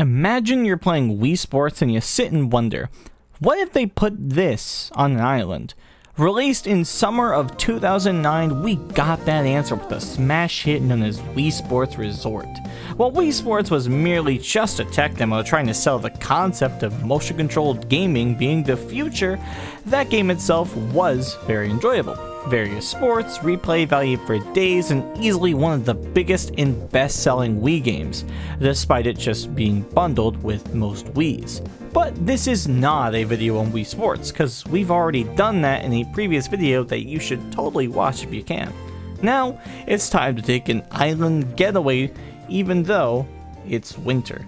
Imagine you're playing Wii Sports and you sit and wonder, what if they put this on an island? Released in summer of 2009, we got that answer with a smash hit known as Wii Sports Resort. While Wii Sports was merely just a tech demo trying to sell the concept of motion-controlled gaming being the future, that game itself was very enjoyable. Various sports, replay value for days, and easily one of the biggest and best-selling Wii games, despite it just being bundled with most Wiis. But this is not a video on Wii Sports, cause we've already done that in a previous video that you should totally watch if you can. Now, it's time to take an island getaway, even though it's winter.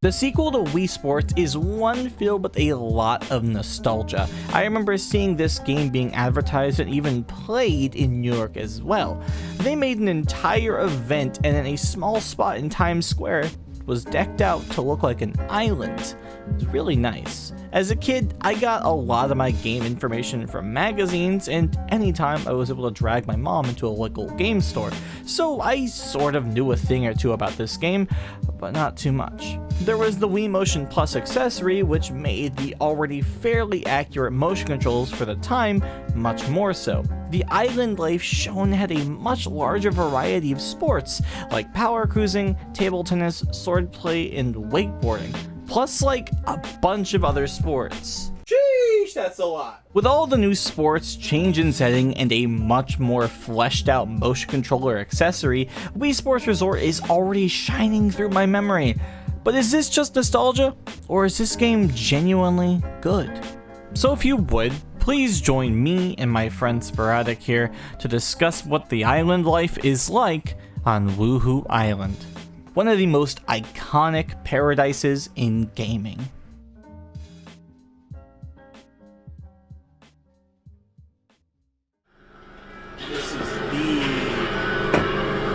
The sequel to Wii Sports is one filled with a lot of nostalgia. I remember seeing this game being advertised and even played in New York as well. They made an entire event, and in a small spot in Times Square was decked out to look like an island. It's really nice. As a kid, I got a lot of my game information from magazines, and anytime I was able to drag my mom into a local game store, so I sort of knew a thing or two about this game, but not too much. There was the Wii Motion Plus accessory, which made the already fairly accurate motion controls for the time much more so. The island life shown had a much larger variety of sports, like power cruising, table tennis, swordplay, and wakeboarding, plus like a bunch of other sports. Sheesh, that's a lot. With all the new sports, change in setting, and a much more fleshed out motion controller accessory, Wii Sports Resort is already shining through my memory. But is this just nostalgia, or is this game genuinely good? So if you would, please join me and my friend Sporadic here to discuss what the island life is like on Wuhu Island, one of the most iconic paradises in gaming. This is the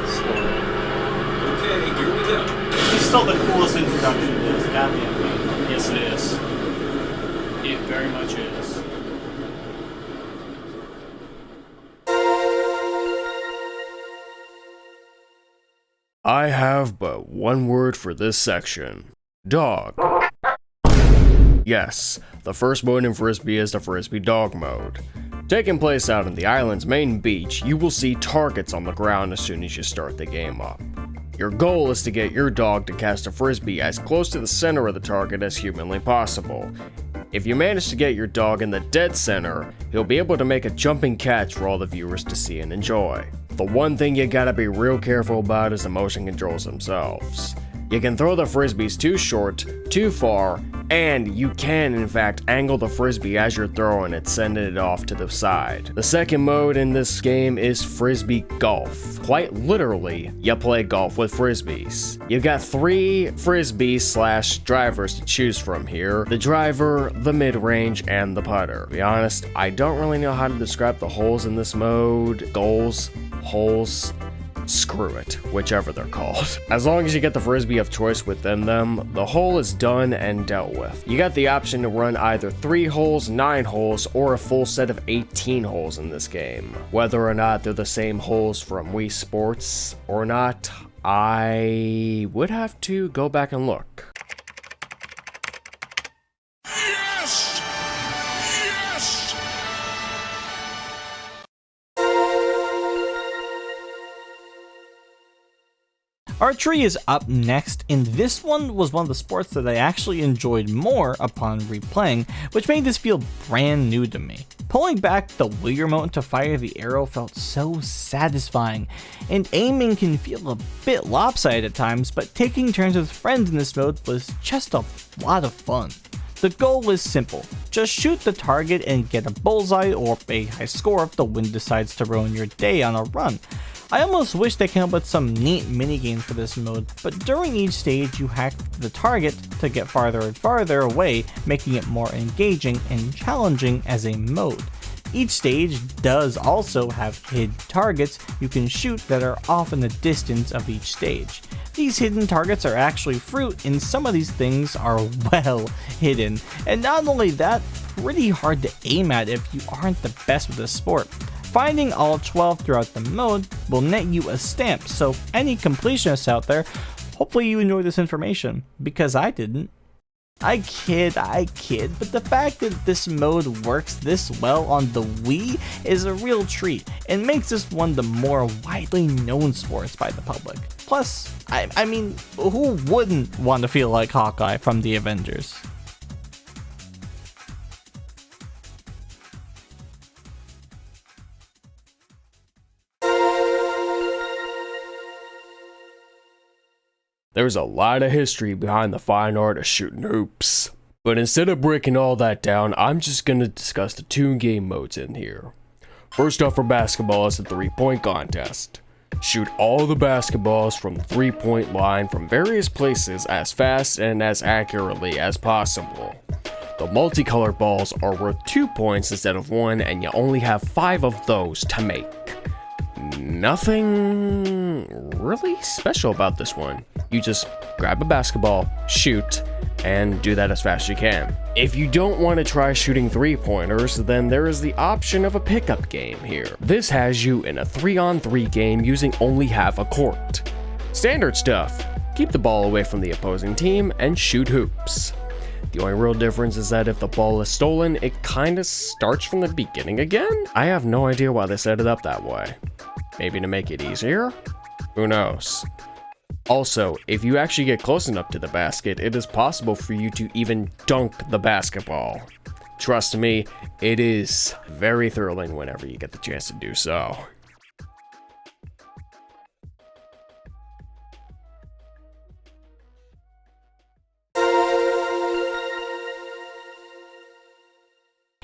story. Okay, here we go. This is still the coolest introduction to this goddamn game. Yes, it is. It very much is. I have but one word for this section. Dog. Yes, the first mode in Frisbee is the Frisbee dog mode. Taking place out on the island's main beach, you will see targets on the ground as soon as you start the game up. Your goal is to get your dog to cast a Frisbee as close to the center of the target as humanly possible. If you manage to get your dog in the dead center, he'll be able to make a jumping catch for all the viewers to see and enjoy. The one thing you gotta be real careful about is the motion controls themselves. You can throw the Frisbees too short, too far, and you can in fact angle the Frisbee as you're throwing it, sending it off to the side. The second mode in this game is Frisbee Golf. Quite literally, you play golf with Frisbees. You've got 3 Frisbee / drivers to choose from here: the driver, the mid-range, and the putter. To be honest, I don't really know how to describe the holes in this mode. Goals, holes, screw it, whichever they're called. As long as you get the Frisbee of choice within them, the hole is done and dealt with. You got the option to run either 3 holes, 9 holes, or a full set of 18 holes in this game. Whether or not they're the same holes from Wii Sports or not, I would have to go back and look. Yes! Yes! Archery is up next, and this one was one of the sports that I actually enjoyed more upon replaying, which made this feel brand new to me. Pulling back the Wii remote to fire the arrow felt so satisfying, and aiming can feel a bit lopsided at times, but taking turns with friends in this mode was just a lot of fun. The goal is simple: just shoot the target and get a bullseye or a high score if the wind decides to ruin your day on a run. I almost wish they came up with some neat minigames for this mode, but during each stage you hack the target to get farther and farther away, making it more engaging and challenging as a mode. Each stage does also have hidden targets you can shoot that are off in the distance of each stage. These hidden targets are actually fruit, and some of these things are well hidden. And not only that, pretty hard to aim at if you aren't the best with the sport. Finding all 12 throughout the mode will net you a stamp, so any completionists out there, hopefully you enjoy this information, because I didn't. I kid, but the fact that this mode works this well on the Wii is a real treat and makes this one of the more widely known sports by the public. Plus, I mean, who wouldn't want to feel like Hawkeye from the Avengers? There's a lot of history behind the fine art of shooting hoops. But instead of breaking all that down, I'm just gonna discuss the 2 game modes in here. First off for basketball is the 3-point contest. Shoot all the basketballs from the 3-point line from various places as fast and as accurately as possible. The multicolored balls are worth 2 points instead of 1, and you only have 5 of those to make. Nothing really special about this one. You just grab a basketball, shoot, and do that as fast as you can. If you don't want to try shooting 3-pointers, then there is the option of a pickup game here. This has you in a 3-on-3 game using only half a court. Standard stuff. Keep the ball away from the opposing team and shoot hoops. The only real difference is that if the ball is stolen, it kinda starts from the beginning again? I have no idea why they set it up that way. Maybe to make it easier? Who knows? Also, if you actually get close enough to the basket, it is possible for you to even dunk the basketball. Trust me, it is very thrilling whenever you get the chance to do so.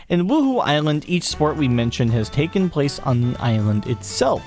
In Wuhu Island, each sport we mentioned has taken place on the island itself,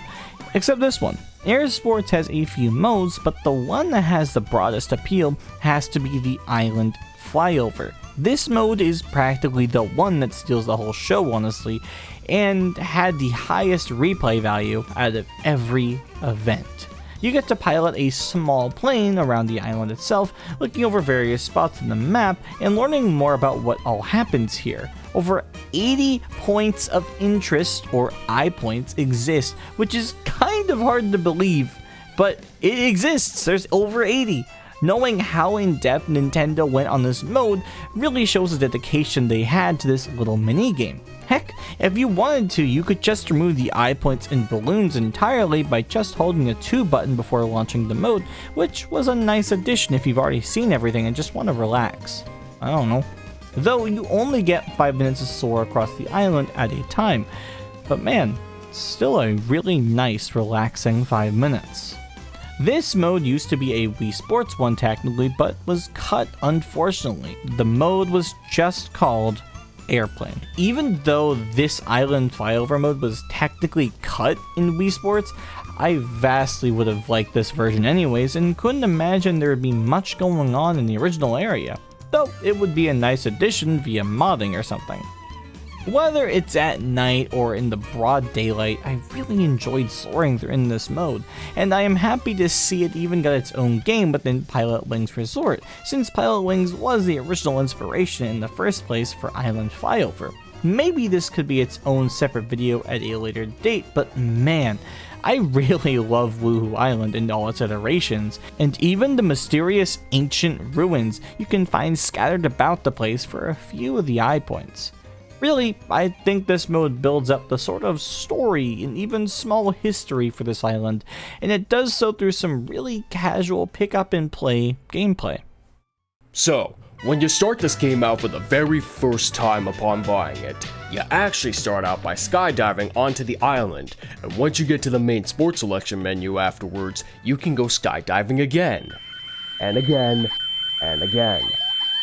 except this one. Air Sports has a few modes, but the one that has the broadest appeal has to be the island flyover. This mode is practically the one that steals the whole show, honestly, and had the highest replay value out of every event. You get to pilot a small plane around the island itself, looking over various spots on the map and learning more about what all happens here. Over 80 points of interest, or I points, exist, which is kind of hard to believe, but it exists. There's over 80. Knowing how in-depth Nintendo went on this mode really shows the dedication they had to this little mini-game. Heck, if you wanted to, you could just remove the eye points and balloons entirely by just holding a 2 button before launching the mode, which was a nice addition if you've already seen everything and just want to relax. I don't know. Though you only get 5 minutes to soar across the island at a time. But man, it's still a really nice, relaxing 5 minutes. This mode used to be a Wii Sports one technically, but was cut unfortunately. The mode was just called Airplane. Even though this island flyover mode was technically cut in Wii Sports, I vastly would have liked this version anyways and couldn't imagine there would be much going on in the original area. Though it would be a nice addition via modding or something. Whether it's at night or in the broad daylight, I really enjoyed soaring in this mode, and I am happy to see it even got its own game within Pilot Wings Resort, since Pilot Wings was the original inspiration in the first place for Island Flyover. Maybe this could be its own separate video at a later date, but man, I really love Wuhu Island and all its iterations, and even the mysterious ancient ruins you can find scattered about the place for a few of the eye points. Really, I think this mode builds up the sort of story and even small history for this island, and it does so through some really casual pick up and play gameplay. So, when you start this game out for the very first time upon buying it, you actually start out by skydiving onto the island, and once you get to the main sports selection menu afterwards, you can go skydiving again, and again, and again.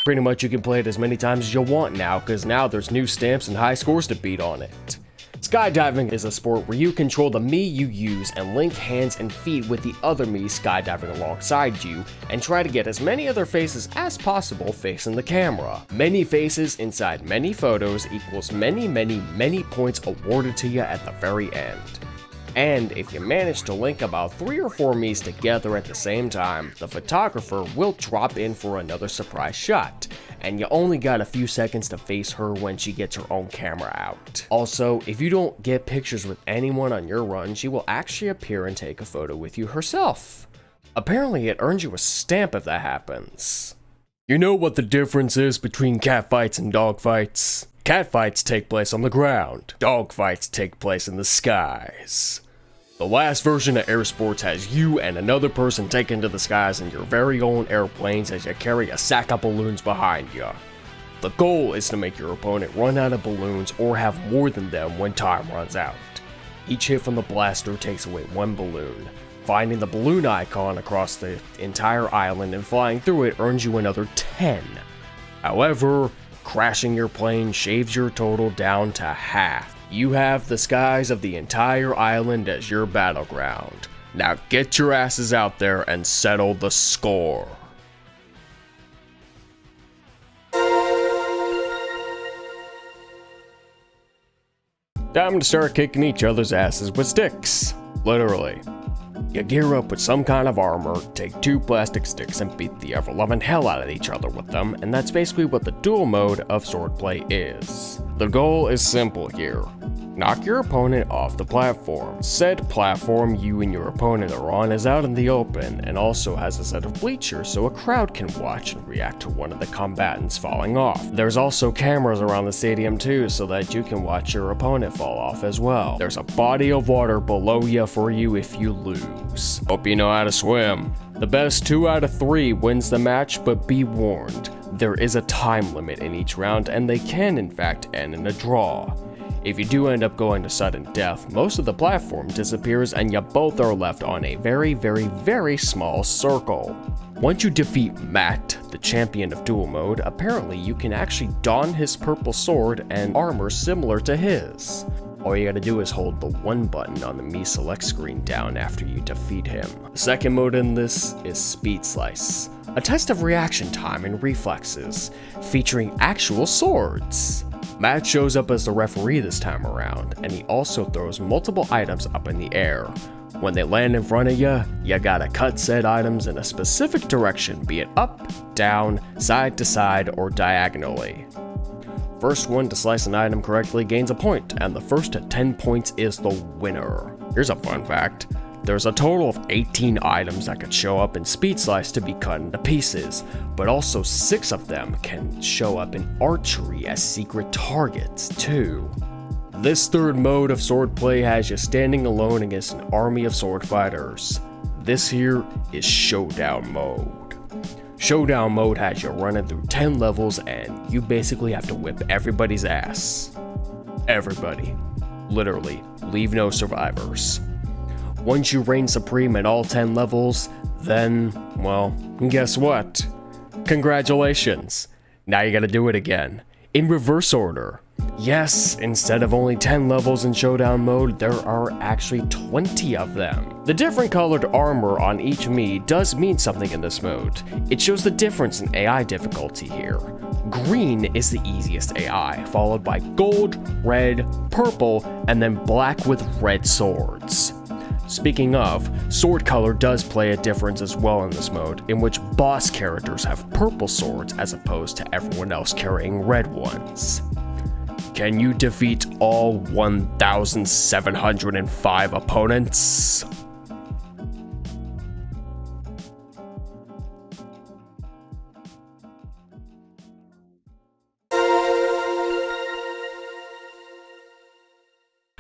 Pretty much you can play it as many times as you want now, because now there's new stamps and high scores to beat on it. Skydiving is a sport where you control the Mii you use and link hands and feet with the other Mii skydiving alongside you, and try to get as many other faces as possible facing the camera. Many faces inside many photos equals many points awarded to you at the very end. And if you manage to link about 3 or 4 Miis together at the same time, the photographer will drop in for another surprise shot, and you only got a few seconds to face her when she gets her own camera out. Also, if you don't get pictures with anyone on your run, she will actually appear and take a photo with you herself. Apparently, it earns you a stamp if that happens. You know what the difference is between catfights and dogfights? Catfights take place on the ground. Dogfights take place in the skies. The last version of Air Sports has you and another person taken to the skies in your very own airplanes as you carry a sack of balloons behind you. The goal is to make your opponent run out of balloons or have more than them when time runs out. Each hit from the blaster takes away one balloon. Finding the balloon icon across the entire island and flying through it earns you another 10. However, crashing your plane shaves your total down to half. You have the skies of the entire island as your battleground. Now get your asses out there and settle the score. Time to start kicking each other's asses with sticks. Literally. You gear up with some kind of armor, take 2 plastic sticks and beat the ever-loving hell out of each other with them, and that's basically what the duel mode of Swordplay is. The goal is simple here. Knock your opponent off the platform. Said platform you and your opponent are on is out in the open and also has a set of bleachers so a crowd can watch and react to one of the combatants falling off. There's also cameras around the stadium too so that you can watch your opponent fall off as well. There's a body of water below you for you if you lose. Hope you know how to swim. The best 2 out of 3 wins the match, but be warned, there is a time limit in each round and they can in fact end in a draw. If you do end up going to sudden death, most of the platform disappears and you both are left on a very small circle. Once you defeat Matt, the champion of duel mode, apparently you can actually don his purple sword and armor similar to his. All you gotta do is hold the 1 button on the Me Select screen down after you defeat him. The second mode in this is Speed Slice, a test of reaction time and reflexes, featuring actual swords. Matt shows up as the referee this time around, and he also throws multiple items up in the air. When they land in front of you, you gotta cut said items in a specific direction, be it up, down, side to side, or diagonally. First one to slice an item correctly gains a point, and the first to 10 points is the winner. Here's a fun fact. There's a total of 18 items that could show up in Speed Slice to be cut into pieces, but also 6 of them can show up in Archery as secret targets too. This third mode of Swordplay has you standing alone against an army of sword fighters. This here is Showdown mode. Showdown mode has you running through 10 levels and you basically have to whip everybody's ass. Everybody. Literally, leave no survivors. Once you reign supreme at all 10 levels, then, well, guess what? Congratulations! Now you gotta do it again. In reverse order. Yes, instead of only 10 levels in Showdown mode, there are actually 20 of them. The different colored armor on each me does mean something in this mode. It shows the difference in AI difficulty here. Green is the easiest AI, followed by gold, red, purple, and then black with red swords. Speaking of, sword color does play a difference as well in this mode, in which boss characters have purple swords as opposed to everyone else carrying red ones. Can you defeat all 1,705 opponents?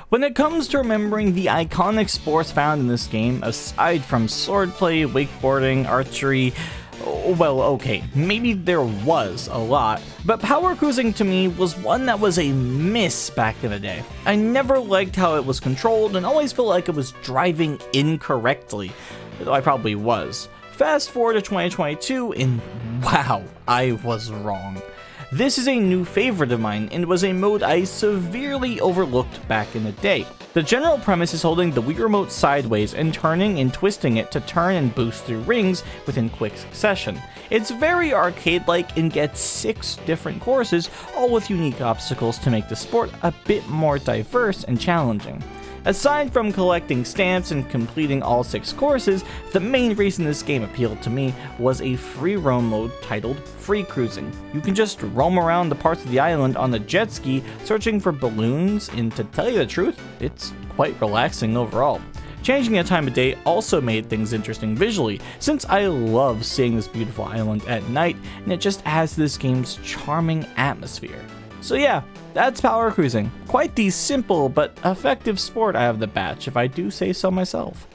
When it comes to remembering the iconic sports found in this game, aside from swordplay, wakeboarding, archery, well, okay, maybe there was a lot, but power cruising to me was one that was a miss back in the day. I never liked how it was controlled and always felt like it was driving incorrectly, though I probably was. Fast forward to 2022 and wow, I was wrong. This is a new favorite of mine and was a mode I severely overlooked back in the day. The general premise is holding the Wii Remote sideways and turning and twisting it to turn and boost through rings within quick succession. It's very arcade-like and gets 6 different courses, all with unique obstacles to make the sport a bit more diverse and challenging. Aside from collecting stamps and completing all 6 courses, the main reason this game appealed to me was a free roam mode titled Free Cruising. You can just roam around the parts of the island on a jet ski searching for balloons, and to tell you the truth, it's quite relaxing overall. Changing the time of day also made things interesting visually, since I love seeing this beautiful island at night, and it just adds to this game's charming atmosphere. So yeah, that's power cruising. Quite the simple but effective sport out of the batch, if I do say so myself.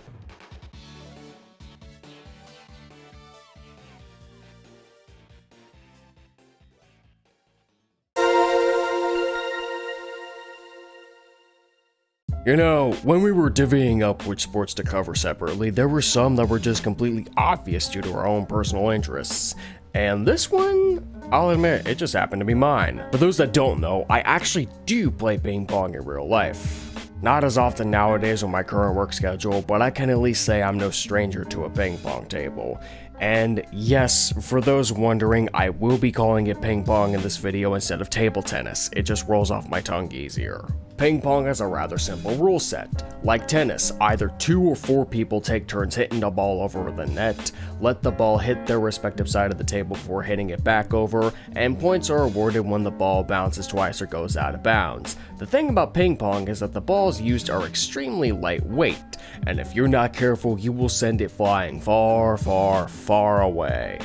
You know, when we were divvying up which sports to cover separately, there were some that were just completely obvious due to our own personal interests. And this one, I'll admit, it just happened to be mine. For those that don't know, I actually do play ping pong in real life. Not as often nowadays with my current work schedule, but I can at least say I'm no stranger to a ping pong table. And yes, for those wondering, I will be calling it ping pong in this video instead of table tennis. It just rolls off my tongue easier. Ping pong has a rather simple rule set. Like tennis, either 2 or 4 people take turns hitting the ball over the net, let the ball hit their respective side of the table before hitting it back over, and points are awarded when the ball bounces twice or goes out of bounds. The thing about ping pong is that the balls used are extremely lightweight, and if you're not careful, you will send it flying far, far, far away.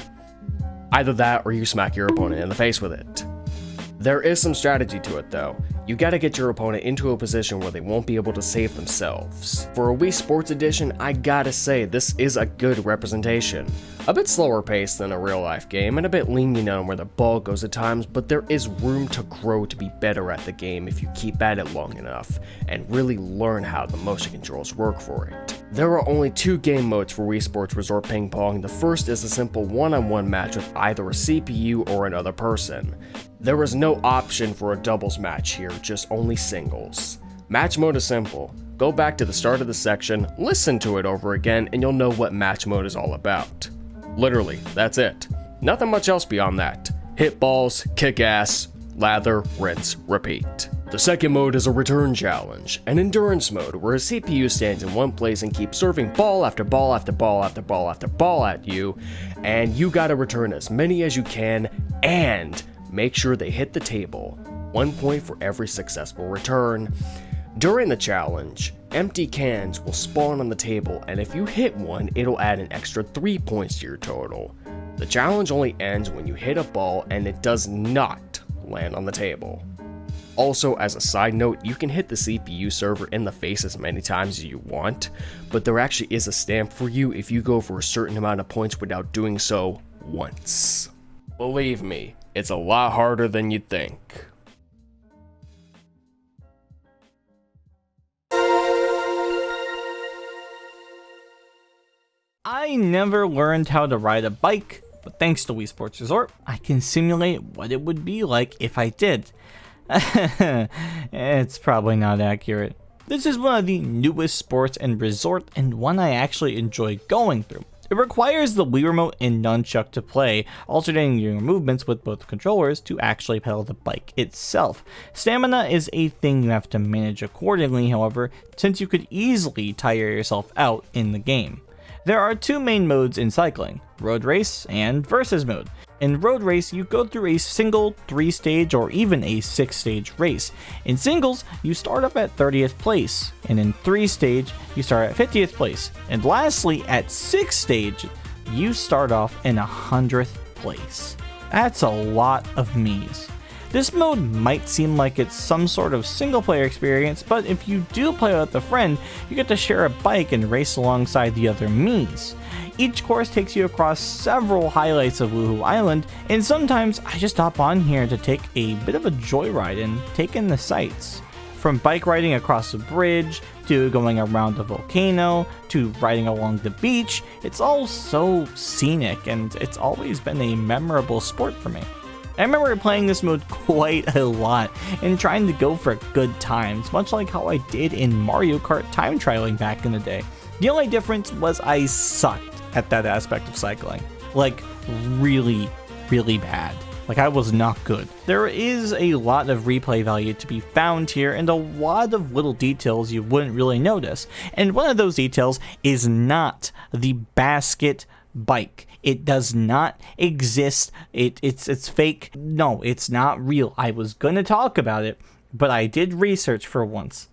Either that or you smack your opponent in the face with it. There is some strategy to it though. You gotta get your opponent into a position where they won't be able to save themselves. For a Wii Sports Edition, I gotta say this is a good representation. A bit slower paced than a real life game and a bit lenient on where the ball goes at times, but there is room to grow to be better at the game if you keep at it long enough and really learn how the motion controls work for it. There are only 2 game modes for Wii Sports Resort Ping Pong. The first is a simple one-on-one match with either a CPU or another person. There is no option for a doubles match here, just only singles. Match mode is simple. Go back to the start of the section, listen to it over again, and you'll know what match mode is all about. Literally, that's it. Nothing much else beyond that. Hit balls, kick ass, lather, rinse, repeat. The second mode is a return challenge, an endurance mode where a CPU stands in one place and keeps serving ball after ball after ball after ball after ball at you, and you gotta return as many as you can and make sure they hit the table. 1 point for every successful return. During the challenge, empty cans will spawn on the table, and if you hit one, it'll add an extra 3 points to your total. The challenge only ends when you hit a ball and it does not land on the table. Also, as a side note, you can hit the CPU server in the face as many times as you want, but there actually is a stamp for you if you go for a certain amount of points without doing so once. Believe me, it's a lot harder than you'd think. I never learned how to ride a bike, but thanks to Wii Sports Resort, I can simulate what it would be like if I did. It's probably not accurate. This is one of the newest sports and resort, and one I actually enjoy going through. It requires the Wii Remote and Nunchuck to play, alternating your movements with both controllers to actually pedal the bike itself. Stamina is a thing you have to manage accordingly, however, since you could easily tire yourself out in the game. There are 2 main modes in cycling, Road Race and Versus mode. In Road Race, you go through a single 3-stage or even a 6-stage race. In singles, you start up at 30th place, and in 3-stage, you start at 50th place. And lastly, at 6-stage, you start off in 100th place. That's a lot of me's. This mode might seem like it's some sort of single player experience, but if you do play with a friend, you get to share a bike and race alongside the other me's. Each course takes you across several highlights of Wuhu Island, and sometimes I just hop on here to take a bit of a joyride and take in the sights. From bike riding across a bridge, to going around a volcano, to riding along the beach, it's all so scenic, and it's always been a memorable sport for me. I remember playing this mode quite a lot and trying to go for good times, much like how I did in Mario Kart time trialing back in the day. The only difference was I sucked at that aspect of cycling. Like, really, really bad. Like, I was not good. There is a lot of replay value to be found here and a lot of little details you wouldn't really notice. And one of those details is not the basket bike. It does not exist. It's fake. No, it's not real. I was gonna talk about it, but I did research for once.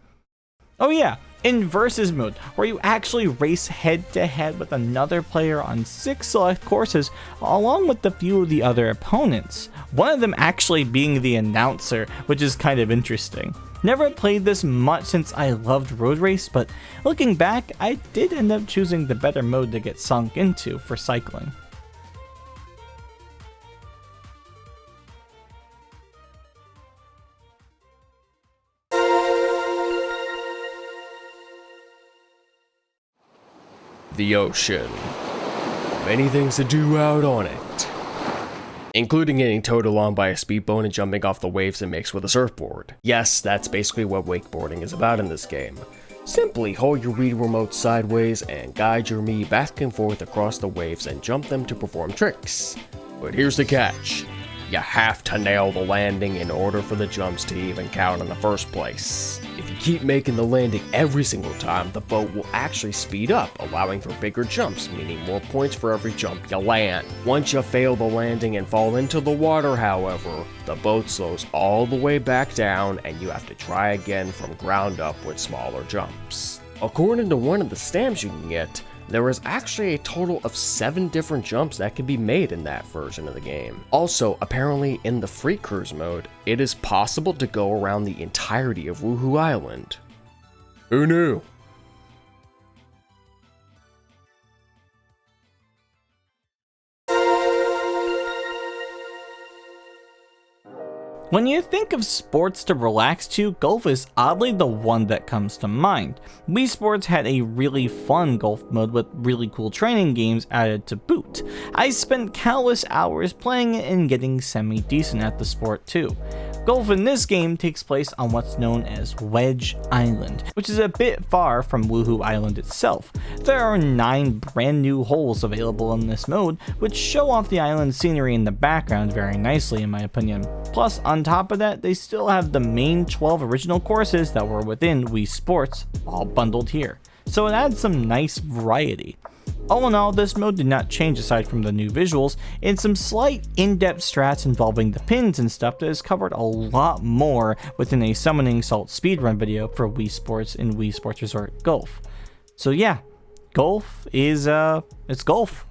Oh yeah, in versus mode, where you actually race head to head with another player on 6 select courses, along with a few of the other opponents. One of them actually being the announcer, which is kind of interesting. Never played this much since I loved Road Race, but looking back, I did end up choosing the better mode to get sunk into for cycling. The ocean. Many things to do out on it, including getting towed along by a speedboat and jumping off the waves it makes with a surfboard. Yes, that's basically what wakeboarding is about in this game. Simply hold your Wii remote sideways and guide your Mii back and forth across the waves and jump them to perform tricks. But here's the catch. You have to nail the landing in order for the jumps to even count in the first place. If you keep making the landing every single time, the boat will actually speed up, allowing for bigger jumps, meaning more points for every jump you land. Once you fail the landing and fall into the water, however, the boat slows all the way back down and you have to try again from ground up with smaller jumps. According to one of the stamps you can get, there is actually a total of 7 different jumps that can be made in that version of the game. Also, apparently in the free cruise mode, it is possible to go around the entirety of Wuhu Island. Who knew? When you think of sports to relax to, golf is oddly the one that comes to mind. Wii Sports had a really fun golf mode with really cool training games added to boot. I spent countless hours playing it and getting semi-decent at the sport too. Golf in this game takes place on what's known as Wedge Island, which is a bit far from Wuhu Island itself. There are 9 brand new holes available in this mode, which show off the island scenery in the background very nicely in my opinion. Plus, on top of that, they still have the main 12 original courses that were within Wii Sports, all bundled here. So it adds some nice variety. All in all, this mode did not change aside from the new visuals, and some slight in-depth strats involving the pins and stuff that is covered a lot more within a Summoning Salt speedrun video for Wii Sports and Wii Sports Resort Golf. So yeah, golf is, it's golf.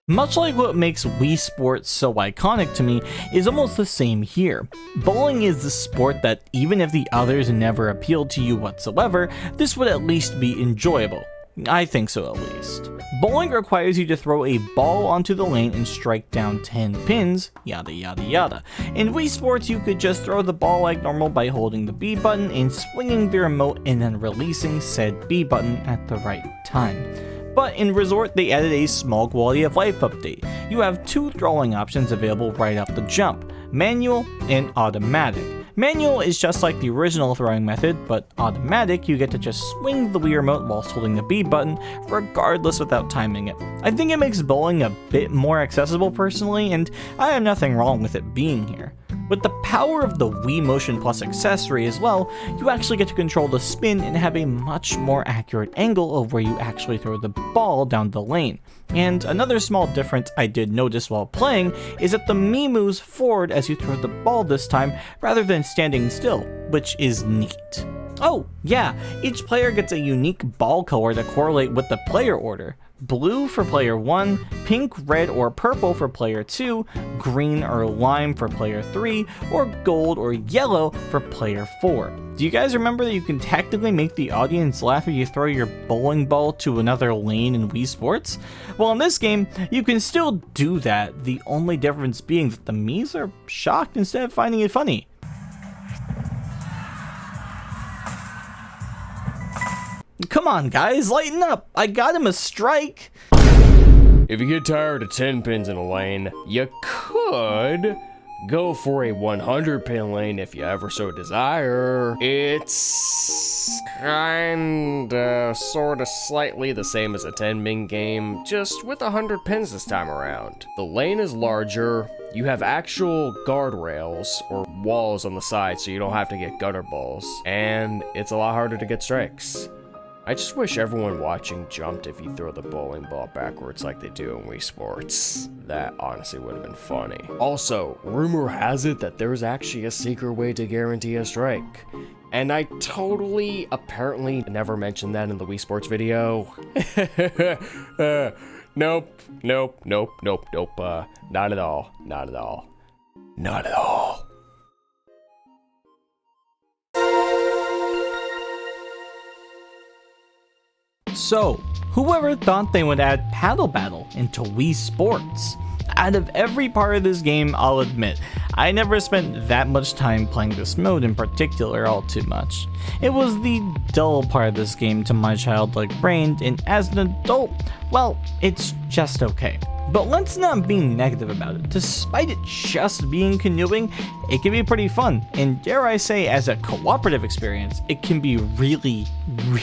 Much like what makes Wii Sports so iconic to me is almost the same here. Bowling is the sport that even if the others never appealed to you whatsoever, this would at least be enjoyable. I think so at least. Bowling requires you to throw a ball onto the lane and strike down 10 pins, yada yada yada. In Wii Sports you could just throw the ball like normal by holding the B button and swinging the remote and then releasing said B button at the right time. But in Resort, they added a small quality of life update. You have 2 throwing options available right off the jump, manual and automatic. Manual is just like the original throwing method, but automatic, you get to just swing the Wii remote whilst holding the B button, regardless without timing it. I think it makes bowling a bit more accessible personally, and I have nothing wrong with it being here. With the power of the Wii Motion Plus accessory as well, you actually get to control the spin and have a much more accurate angle of where you actually throw the ball down the lane. And another small difference I did notice while playing is that the Mii moves forward as you throw the ball this time rather than standing still, which is neat. Oh, yeah, each player gets a unique ball color to correlate with the player order. Blue for player 1, pink, red, or purple for player 2, green or lime for player 3, or gold or yellow for player 4. Do you guys remember that you can technically make the audience laugh if you throw your bowling ball to another lane in Wii Sports? Well, in this game, you can still do that, the only difference being that the Miis are shocked instead of finding it funny. Come on guys, lighten up! I got him a strike! If you get tired of 10 pins in a lane, you could Go for a 100 pin lane if you ever so desire. It's kinda, sorta, slightly the same as a 10 pin game, just with 100 pins this time around. The lane is larger, you have actual guardrails or walls on the side so you don't have to get gutter balls, and it's a lot harder to get strikes. I just wish everyone watching jumped if you throw the bowling ball backwards like they do in Wii Sports. That honestly would have been funny. Also, rumor has it that there's actually a secret way to guarantee a strike. And I totally, apparently, never mentioned that in the Wii Sports video. Nope, not at all, not at all. Not at all. So, whoever thought they would add Paddle Battle into Wii Sports? Out of every part of this game, I'll admit, I never spent that much time playing this mode in particular all too much. It was the dull part of this game to my childlike brain, and as an adult, well, it's just okay. But let's not be negative about it. Despite it just being canoeing, it can be pretty fun, and dare I say, as a cooperative experience, it can be really,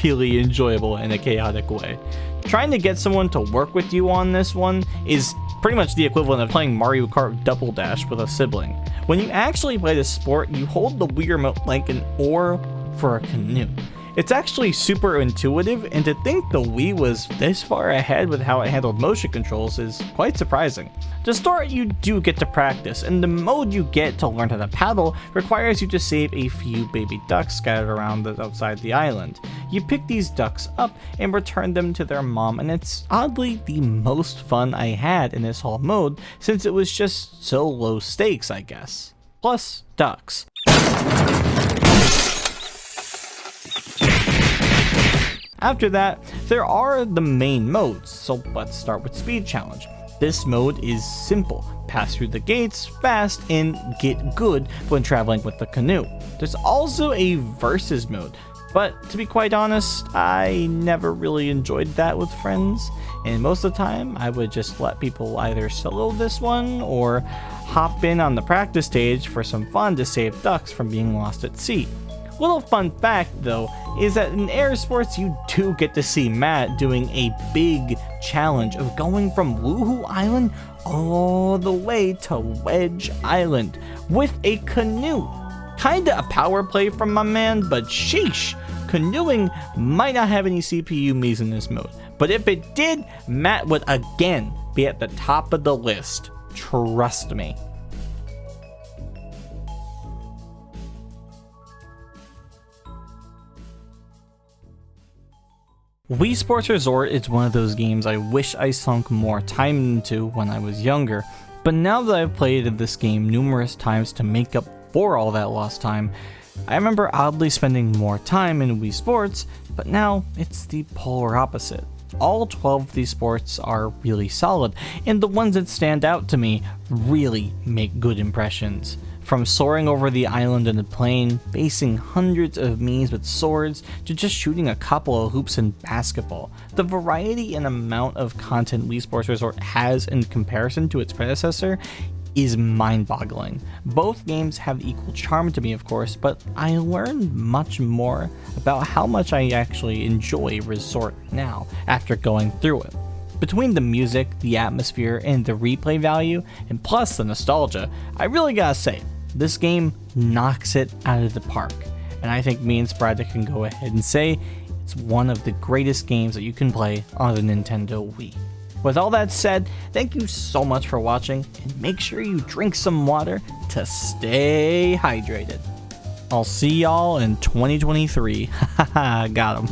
really enjoyable in a chaotic way. Trying to get someone to work with you on this one is pretty much the equivalent of playing Mario Kart Double Dash with a sibling. When you actually play this sport, you hold the Wii remote like an oar for a canoe. It's actually super intuitive, and to think the Wii was this far ahead with how it handled motion controls is quite surprising. To start, you do get to practice, and the mode you get to learn how to paddle requires you to save a few baby ducks scattered around outside the island. You pick these ducks up and return them to their mom, and it's oddly the most fun I had in this whole mode since it was just so low stakes, I guess. Plus, ducks. After that, there are the main modes, so let's start with Speed Challenge. This mode is simple. Pass through the gates fast and get good when traveling with the canoe. There's also a versus mode, but to be quite honest, I never really enjoyed that with friends, and most of the time I would just let people either solo this one or hop in on the practice stage for some fun to save ducks from being lost at sea. Little fun fact though, is that in air sports you do get to see Matt doing a big challenge of going from Wuhu Island all the way to Wedge Island with a canoe. Kinda a power play from my man, but sheesh, canoeing might not have any CPU me's in this mode. But if it did, Matt would again be at the top of the list. Trust me. Wii Sports Resort is one of those games I wish I sunk more time into when I was younger, but now that I've played this game numerous times to make up for all that lost time, I remember oddly spending more time in Wii Sports, but now it's the polar opposite. All 12 of these sports are really solid, and the ones that stand out to me really make good impressions. From soaring over the island in a plane, facing hundreds of Miis with swords, to just shooting a couple of hoops in basketball, the variety and amount of content Wii Sports Resort has in comparison to its predecessor is mind-boggling. Both games have equal charm to me, of course, but I learned much more about how much I actually enjoy Resort now after going through it. Between the music, the atmosphere, and the replay value, and plus the nostalgia, I really gotta say, this game knocks it out of the park, and I think me and Sprada can go ahead and say it's one of the greatest games that you can play on the Nintendo Wii. With all that said, thank you so much for watching, and make sure you drink some water to stay hydrated. I'll see y'all in 2023. Haha, got 'em.